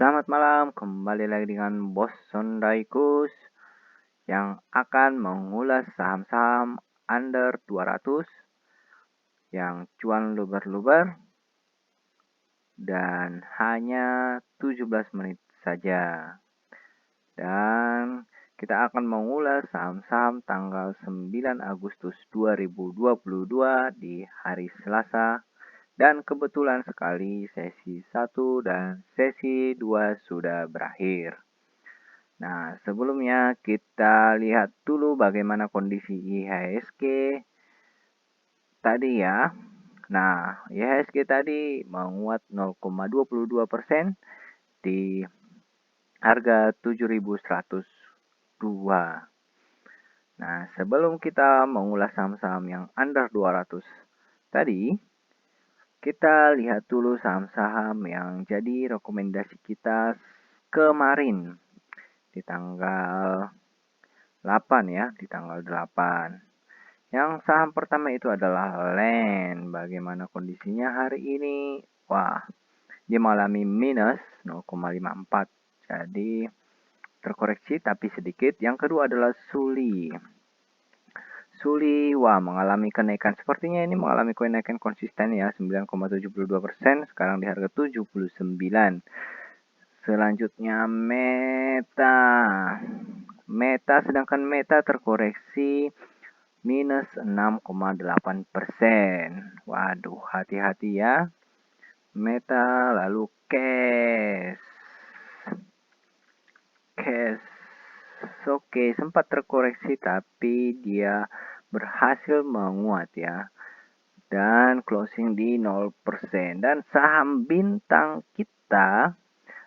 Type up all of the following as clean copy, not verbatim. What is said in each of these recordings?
Selamat malam, kembali lagi dengan Bos Sondaikus yang akan mengulas saham-saham under 200 yang cuan luber-luber dan hanya 17 menit saja. Dan kita akan mengulas saham-saham tanggal 9 Agustus 2022 di hari Selasa. Dan kebetulan sekali sesi 1 dan sesi 2 sudah berakhir. Nah, sebelumnya kita lihat dulu bagaimana kondisi IHSG tadi ya. Nah, IHSG tadi menguat 0,22% di harga 7.102. Nah, sebelum kita mengulas saham-saham yang under 200 tadi, kita lihat dulu saham-saham yang jadi rekomendasi kita kemarin di tanggal 8 ya, di tanggal 8. Yang saham pertama itu adalah LEN. Bagaimana kondisinya hari ini? Wah, dia mengalami minus 0,54. Jadi terkoreksi tapi sedikit. Yang kedua adalah SULI. SULI, wah, mengalami kenaikan. Sepertinya ini mengalami kenaikan konsisten ya, 9,72%. Sekarang di harga 79. Selanjutnya Meta. Sedangkan Meta terkoreksi minus 6,8%. Waduh, hati-hati ya. Meta, lalu Cash. Oke, sempat terkoreksi tapi dia berhasil menguat ya. Dan closing di 0%. Dan saham bintang kita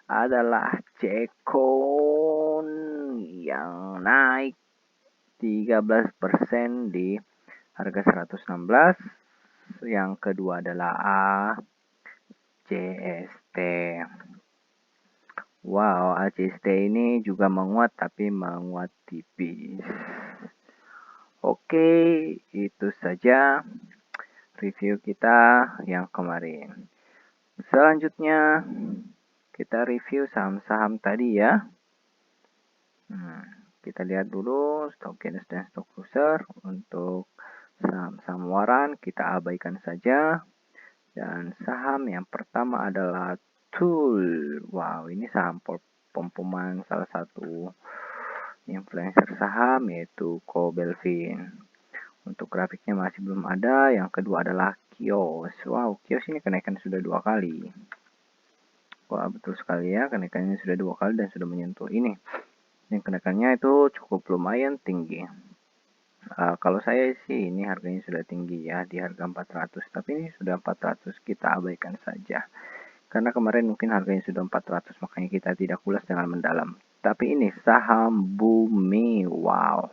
adalah Cekon yang naik 13% di harga 116. Yang kedua adalah ACST. Wow, ACST ini juga menguat tapi menguat tipis. Oke, itu saja review kita yang kemarin. Selanjutnya kita review saham-saham tadi ya. Kita lihat dulu stock gainers dan stock loser. Untuk saham-saham waran kita abaikan saja. Dan saham yang pertama adalah Tool. Wow, ini saham pompoman salah satu influencer saham yaitu Ko Belvin. Untuk grafiknya masih belum ada. Yang kedua adalah Kios. Wow, Kios ini kenaikan sudah 2 kali. Wah, betul sekali ya, kenaikannya sudah 2 kali dan sudah menyentuh ini. Yang kenaikannya itu cukup lumayan tinggi. Kalau saya sih ini harganya sudah tinggi ya, di harga 400. Tapi ini sudah 400, kita abaikan saja. Karena kemarin mungkin harganya sudah 400, makanya kita tidak ulas dengan mendalam. Tapi ini saham Bumi. Wow.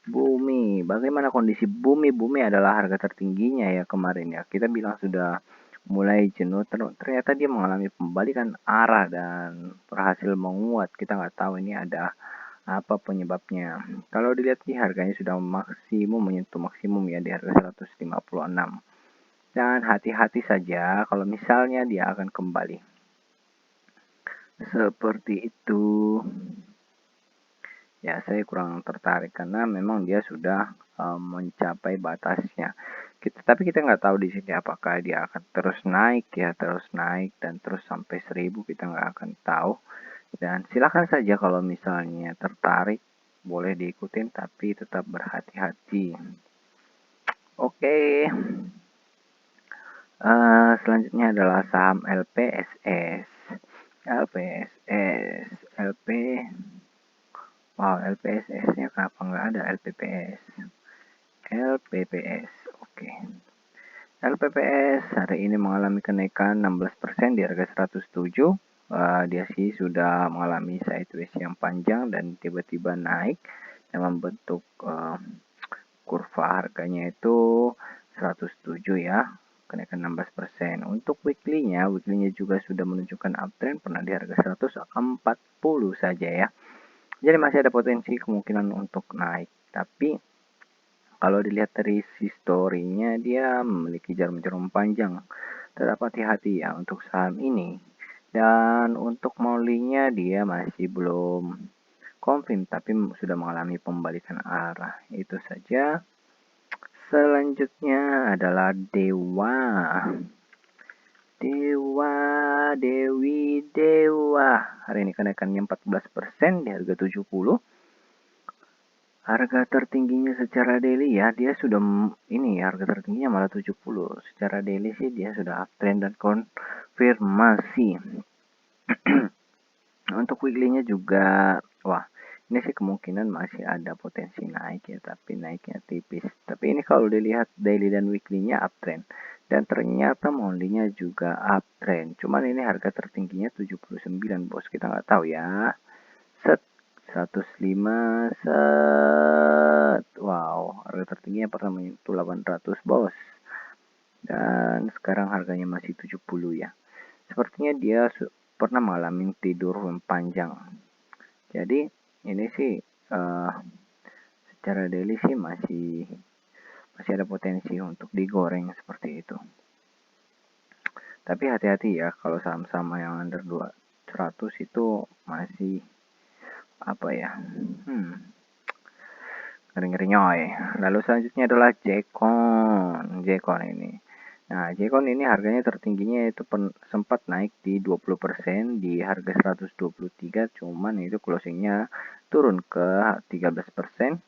Bumi. Bagaimana kondisi Bumi? Bumi adalah harga tertingginya ya kemarin ya. Kita bilang sudah mulai jenuh. Ternyata dia mengalami pembalikan arah dan berhasil menguat. Kita nggak tahu ini ada apa penyebabnya. Kalau dilihat di harganya sudah menyentuh maksimum ya di harga 156. Dan hati-hati saja kalau misalnya dia akan kembali. Seperti itu. Ya, saya kurang tertarik karena memang dia sudah mencapai batasnya. Tapi kita nggak tahu di sini apakah dia akan terus naik ya, terus naik dan terus sampai 1000, kita nggak akan tahu. Dan silakan saja kalau misalnya tertarik, boleh diikutin tapi tetap berhati-hati. Oke. Selanjutnya adalah saham LPSS. Wow, LPSS-nya kenapa nggak ada LPPS? LPPS, oke. LPPS hari ini mengalami kenaikan 16% di harga 107. Dia sih sudah mengalami sideways yang panjang dan tiba-tiba naik dan membentuk kurva harganya itu 107 ya. Kenaikan 16%. Untuk weekly-nya juga sudah menunjukkan uptrend, pernah di harga 140 saja ya. Jadi masih ada potensi kemungkinan untuk naik. Tapi kalau dilihat dari historinya dia memiliki jarum-jarum panjang. Tetap hati-hati ya untuk saham ini. Dan untuk monthly-nya dia masih belum confirm, tapi sudah mengalami pembalikan arah. Itu saja. Selanjutnya adalah Dewa. Dewa. Hari ini kenaikannya 14% di harga 70. Harga tertingginya secara daily ya, dia sudah ini harga tertingginya malah 70. Secara daily sih dia sudah uptrend dan konfirmasi. Untuk weekly-nya juga, wah, ini sih kemungkinan masih ada potensi naik ya, tapi naiknya tipis. Tapi ini kalau dilihat daily dan weekly-nya uptrend. Dan ternyata monthly-nya juga uptrend. Cuman ini harga tertingginya 79, bos. Kita nggak tahu ya. Set 105 set. Wow, harga tertingginya pernah menyentuh 800, bos. Dan sekarang harganya masih 70 ya. Sepertinya dia pernah mengalami tidur panjang. Jadi ini sih secara daily sih masih ada potensi untuk digoreng seperti itu. Tapi hati-hati ya, kalau saham-saham yang under 200 itu masih apa ya? Ngeri-ngeri nyoy. Lalu selanjutnya adalah Jekon ini. Nah, Jekon ini harganya tertingginya itu sempat naik di 20% di harga 123, cuman itu closingnya turun ke 13%.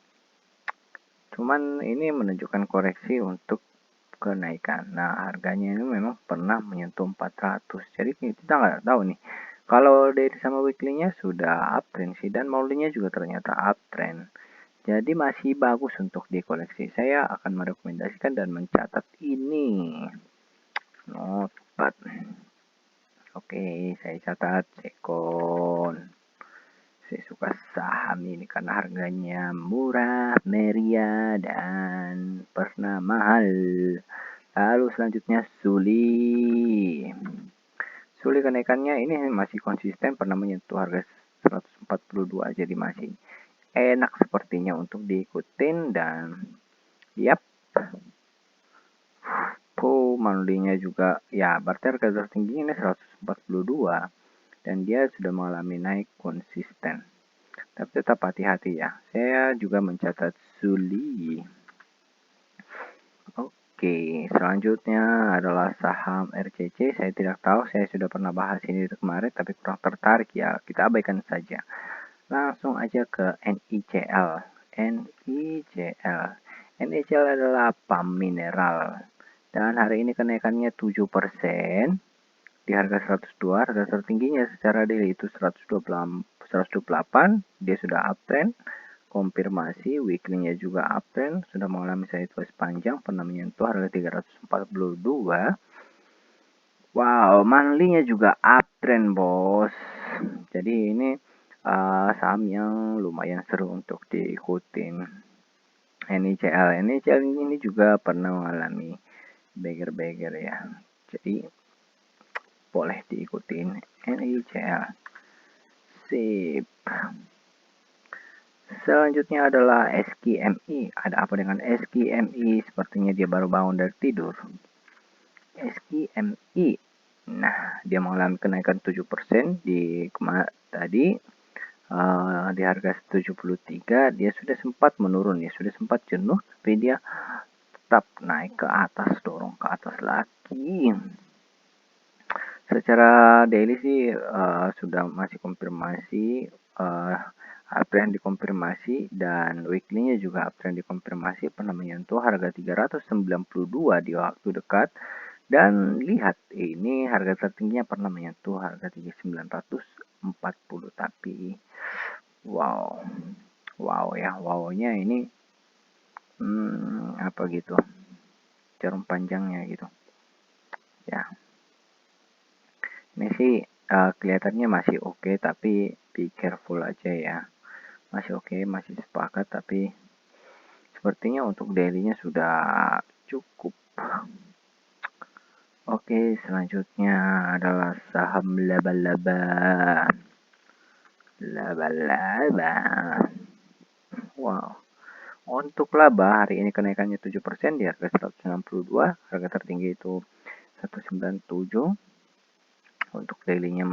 Cuman ini menunjukkan koreksi untuk kenaikan. Nah, harganya ini memang pernah menyentuh 400. Jadi kita nggak tahu nih. Kalau dari sama weekly-nya sudah uptrend sih, dan monthly-nya juga ternyata uptrend. Jadi masih bagus untuk dikoleksi. Saya akan merekomendasikan dan mencatat ini. Notepad. Oke, saya catat Jekon. Saya suka saham ini karena harganya murah, meriah, dan pernah mahal. Lalu selanjutnya Suli. Suli kenaikannya ini masih konsisten, pernah menyentuh harga 142, jadi masih enak sepertinya untuk diikutin. Dan yap, monthly-nya juga ya, berarti harga tertinggi ini 142 dan dia sudah mengalami naik konsisten. Tapi tetap hati-hati ya, saya juga mencatat Suli. Oke, selanjutnya adalah saham RCC. Saya tidak tahu, saya sudah pernah bahas ini kemarin tapi kurang tertarik ya, kita abaikan saja. Langsung aja ke NICL. NICL adalah pam mineral. Dan hari ini kenaikannya 7%. Di harga 102, harga tertingginya secara daily itu 128, dia sudah uptrend. Konfirmasi, weekly-nya juga uptrend, sudah mengalami sideways panjang, pernah menyentuh harga 342. Wow, monthly-nya juga uptrend, bos. Jadi ini saham yang lumayan seru untuk diikutin. NICL ini juga pernah mengalami beggar ya, jadi boleh diikutin NICL. Sip. Selanjutnya adalah SKMI. Ada apa dengan SKMI? Sepertinya dia baru bangun dari tidur. SKMI. Nah, dia mengalami kenaikan 7% di tadi. Di harga 73 dia sudah sempat menurun ya, sudah sempat jenuh, tapi dia tetap naik ke atas, dorong ke atas lagi. Secara daily sih sudah masih konfirmasi, uptrend dikonfirmasi, dan weekly-nya juga uptrend dikonfirmasi, pernah menyentuh harga 392 di waktu dekat. Dan lihat, ini harga tertingginya pernah menyentuh harga 3940, tapi wow ya, wownya ini apa gitu, jarum panjangnya gitu ya. Ini sih kelihatannya masih oke, tapi be careful aja ya. Masih oke, masih sepakat, tapi sepertinya untuk daily-nya sudah cukup. Oke, selanjutnya adalah saham laba-laba. Wow. Untuk laba hari ini kenaikannya 7% di harga 162, harga tertinggi itu 197. untuk dailynya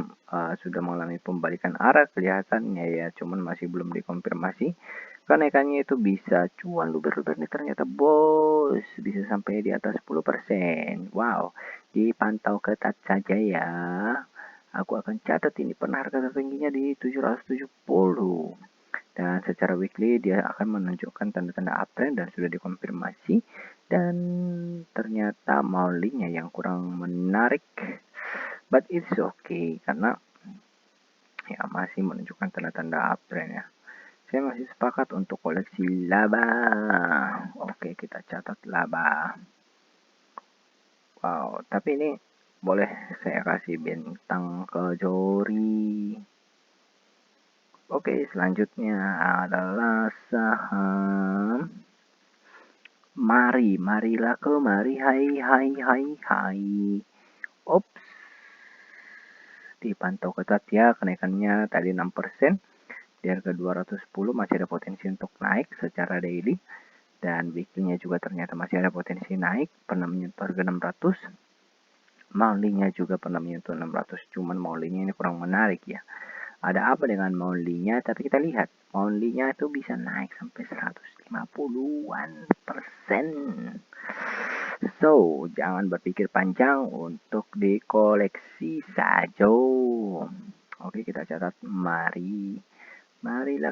sudah mengalami pembalikan arah kelihatannya ya, cuman masih belum dikonfirmasi. Kenaikannya itu bisa cuan luber-luber nih ternyata bos, bisa sampai di atas 10%. Wow, dipantau ketat saja ya. Aku akan catat ini pernah harga tertingginya di 770. Dan secara weekly dia akan menunjukkan tanda-tanda uptrend dan sudah dikonfirmasi. Dan ternyata maulinya yang kurang menarik. But it's okay karena ya masih menunjukkan tanda-tanda uptrend ya. Saya masih sepakat untuk koleksi laba. Oke, kita catat laba. Wow, tapi ini boleh saya kasih bintang ke Jori. Oke, selanjutnya adalah saham marilah kemari, hai. Ops, dipantau ketat ya, kenaikannya tadi 6%, di harga 210 masih ada potensi untuk naik secara daily, dan weekly-nya juga ternyata masih ada potensi naik, pernah menyentuh harga 600, monthly-nya juga pernah menyentuh 600, cuman monthly-nya ini kurang menarik ya. Ada apa dengan monthly-nya? Tapi kita lihat, monthly-nya itu bisa naik sampai 150-an persen. So, jangan berpikir panjang untuk dikoleksi saja. Oke, kita catat marilah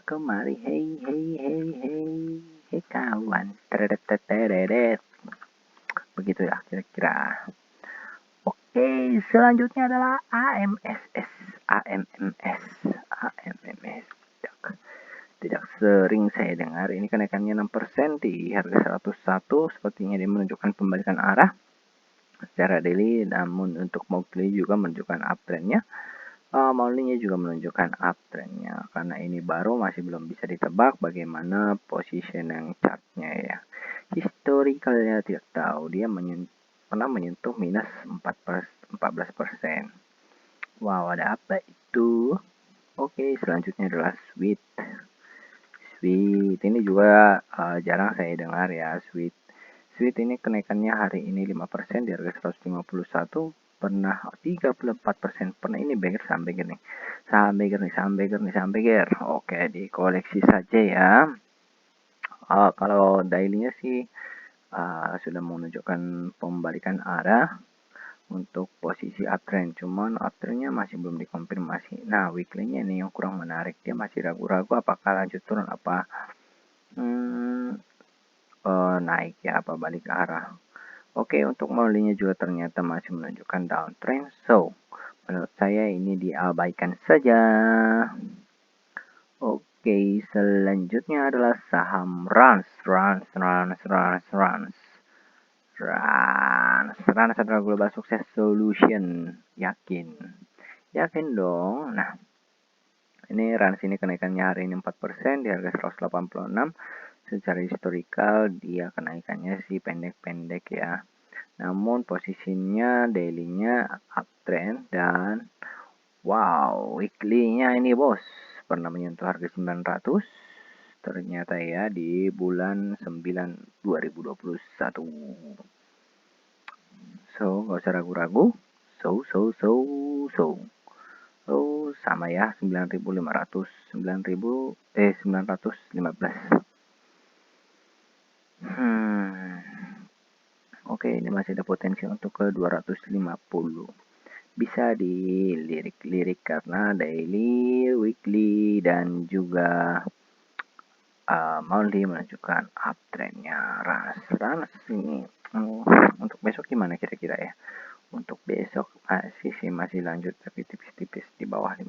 kemari, hei kawan. Teredet. Begitu ya kira-kira. Oke, selanjutnya adalah AMSS. Tidak sering saya dengar. Ini kenaikannya 6% di harga 101. Sepertinya dia menunjukkan pembalikan arah secara daily, namun untuk monthly juga menunjukkan uptrendnya. Monthly-nya juga menunjukkan uptrendnya. Karena ini baru masih belum bisa ditebak bagaimana position yang chartnya ya. Historicalnya tidak tahu. Dia pernah menyentuh minus 14%. Wow, ada apa itu? Oke, selanjutnya adalah Sweet ini juga jarang saya dengar ya. Sweet ini kenaikannya hari ini 5% di harga 151, pernah 34%, pernah ini saham beggar. Oke, dikoleksi saja ya. Kalau daily-nya sih sudah menunjukkan pembalikan arah untuk posisi uptrend, cuman uptrendnya masih belum dikonfirmasi. Nah, weekly-nya ini yang kurang menarik, dia masih ragu-ragu apakah lanjut turun apa naik ya, apa balik arah. Oke, untuk monthly-nya juga ternyata masih menunjukkan downtrend, so menurut saya ini diabaikan saja. Oke, selanjutnya adalah saham Rans adalah Global Success Solution. Yakin dong. Nah, ini Rans ini kenaikannya hari ini 4% di harga 186. Secara historical dia kenaikannya sih pendek-pendek ya. Namun posisinya daily-nya uptrend dan wow, weekly-nya ini bos pernah menyentuh harga 900 ternyata ya di bulan 9 2021. So, gak usah ragu-ragu. So, sama ya, 915. Oke, ini masih ada potensi untuk ke 250. Bisa dilirik karena daily, weekly, dan juga monthly menunjukkan uptrendnya. Ras ini untuk besok gimana kira-kira ya? Untuk besok masih lanjut tapi tipis-tipis di bawah 5%.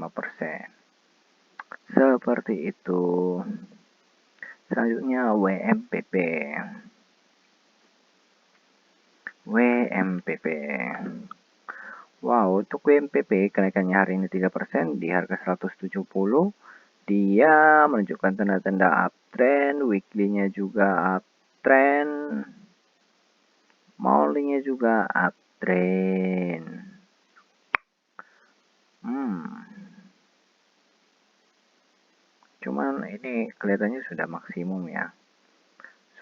Seperti itu. Selanjutnya WMPP. Wow, untuk WMPP kenaikannya hari ini 3% di harga 170. Dia menunjukkan tanda-tanda uptrend, weekly-nya juga uptrend, monthly-nya juga uptrend. Cuman ini kelihatannya sudah maksimum ya.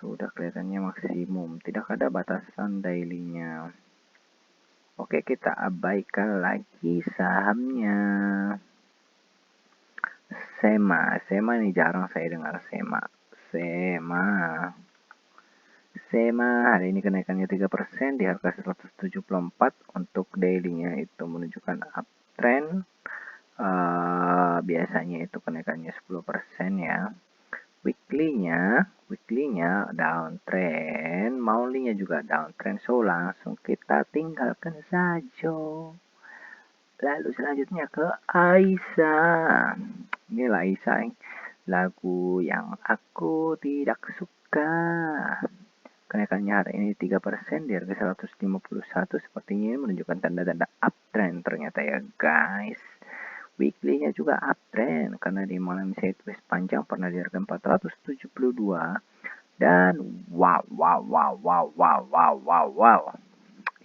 Sudah kelihatannya maksimum, tidak ada batasan daily-nya. Oke, kita abaikan lagi sahamnya. Sema ini jarang saya dengar Sema hari ini kenaikannya 3% di harga 174. Untuk daily-nya itu menunjukkan uptrend. Biasanya itu kenaikannya 10% ya. Weekly-nya downtrend, monthly-nya juga downtrend. So langsung kita tinggalkan saja. Lalu selanjutnya ke Aisyah. Inilah Aisyah, lagu yang aku tidak suka. Kenaikannya hari ini 3% di harga 151. Sepertinya menunjukkan tanda-tanda uptrend ternyata ya guys. Weekly-nya juga uptrend karena di malam sideways panjang pernah di harga 472. Dan wow.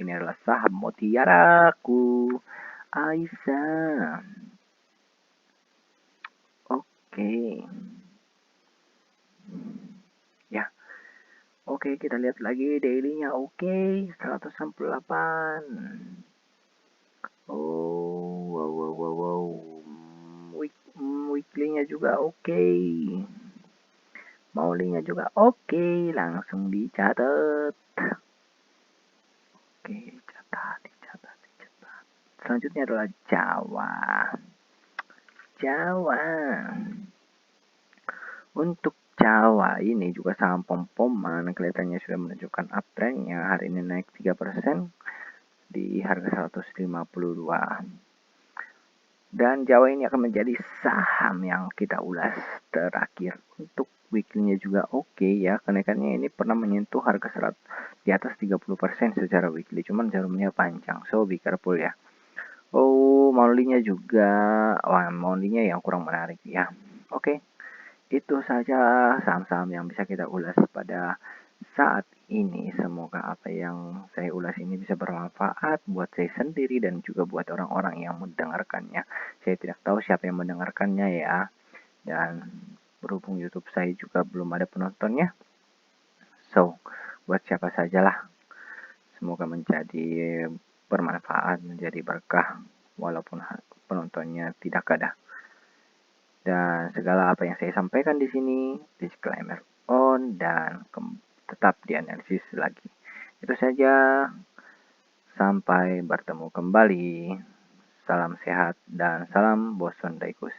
Ini adalah saham mutiaraku, Aisyah. Oke. Ya. Oke, kita lihat lagi daily-nya. Oke, 168. Wow. Weekly-nya juga oke. Monthly-nya juga oke. Langsung dicatat. Oke, dicatat. Selanjutnya adalah Jawa. Untuk Jawa ini juga saham pom-poman, kelihatannya sudah menunjukkan uptrendnya. Hari ini naik 3% di harga 152. Dan Jawa ini akan menjadi saham yang kita ulas terakhir. Untuk weekly-nya juga oke ya. Kenaikannya ini pernah menyentuh harga 100 di atas 30% secara weekly. Cuman jarumnya panjang. So be careful ya. Monthly-nya juga. Monthly-nya yang kurang menarik ya. Oke. Itu saja saham-saham yang bisa kita ulas pada saat ini. Semoga apa yang saya ulas ini bisa bermanfaat buat saya sendiri dan juga buat orang-orang yang mendengarkannya. Saya tidak tahu siapa yang mendengarkannya ya. Dan berhubung YouTube saya juga belum ada penontonnya. So, buat siapa sajalah. Semoga menjadi bermanfaat, menjadi berkah walaupun penontonnya tidak ada. Dan segala apa yang saya sampaikan di sini, disclaimer on dan tetap dianalisis lagi. Itu saja. Sampai bertemu kembali. Salam sehat dan salam boson daikus.